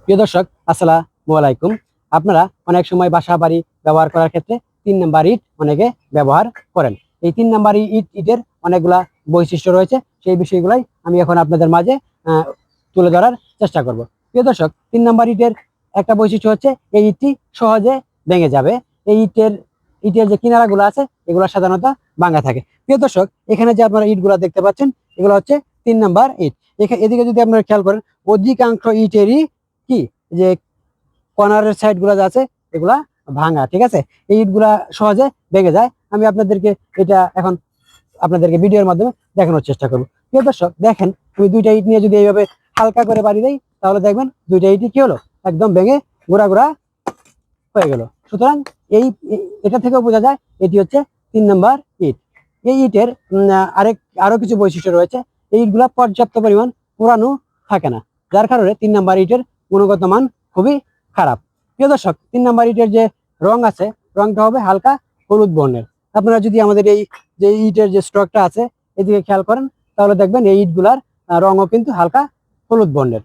প্রিয় দর্শক, আসসালামু আলাইকুম। আপনারা অনেক সময় বাসা বাড়ি ব্যবহার করার ক্ষেত্রে 3 নাম্বার ইট অনেকে ব্যবহার করেন। এই 3 নাম্বার ইটের অনেকগুলা বৈশিষ্ট্য রয়েছে, সেই বিষয়গুলাই আমি এখন আপনাদের মাঝে তুলে ধরার চেষ্টা করব। প্রিয় দর্শক, 3 নাম্বার ইটের একটা বৈশিষ্ট্য হচ্ছে এই ইটটি সহজে ভেঙে যাবে। এই ইটের যে কিনারাগুলো আছে এগুলো সাধারণত ভাঙা থাকে। প্রিয় দর্শক, এখানে যে আপনারা ইটগুলা দেখতে পাচ্ছেন এগুলো হচ্ছে 3 নাম্বার ইট। এদিকে যদি আপনারা খেয়াল করেন, অধিকাংশ ইটেরই কি যে কর্নারের সাইড গুলা আছে এগুলা ভাঙা, ঠিক আছে। এই ইটগুলা সহজে ভেঙে যায়। আমি আপনাদেরকে এটা এখন আপনাদেরকে ভিডিওর মাধ্যমে দেখানোর চেষ্টা করবো। প্রিয় দর্শক, দেখেন আমি 2টা ইট নিয়ে যদি এইভাবে হালকা করে বাড়ি দেই তাহলে দেখবেন 2টা ইটই কি হলো, একদম ভেঙে গোড়া গোড়া হয়ে গেল। সুতরাং এটা থেকেও বোঝা যায় এটি হচ্ছে 3 নাম্বার ইট। এই ইটের আরো কিছু বৈশিষ্ট্য রয়েছে। এই ইটগুলা পর্যাপ্ত পরিমাণ পুরানো থাকে না, যার কারণে 3 নাম্বার ইটের গুণগত মান খুবই খারাপ। প্রিয় দর্শক, 3 নাম্বার ইটের যে রং আছে, রংটা হবে হালকা হলুদ বর্ণের। আপনারা যদি আমাদের এই যে ইটের যে স্টকটা আছে এদিকে খেয়াল করেন তাহলে দেখবেন এই ইটগুলার রঙও কিন্তু হালকা হলুদ বর্ণের।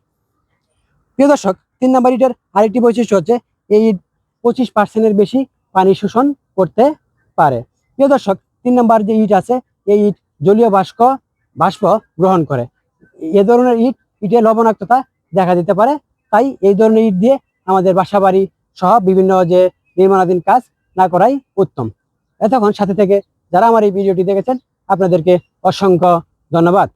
প্রিয় দর্শক, 3 নাম্বার ইটের আরেকটি বৈশিষ্ট্য হচ্ছে এই ইট 25% বেশি পানি শোষণ করতে পারে। প্রিয় দর্শক, 3 নাম্বার যে ইট আছে এই ইট জলীয় বাষ্প গ্রহণ করে। এ ধরনের ইটে লবণাক্ততা দেখা দিতে পারে। তাই এই ধরনের ইট দিয়ে আমাদের বাসা বাড়ি সহ বিভিন্ন যে নির্মাণাধীন কাজ না করাই উত্তম। এতক্ষণ সাথে থেকে যারা আমার এই ভিডিওটি দেখেছেন আপনাদেরকে অসংখ্য ধন্যবাদ।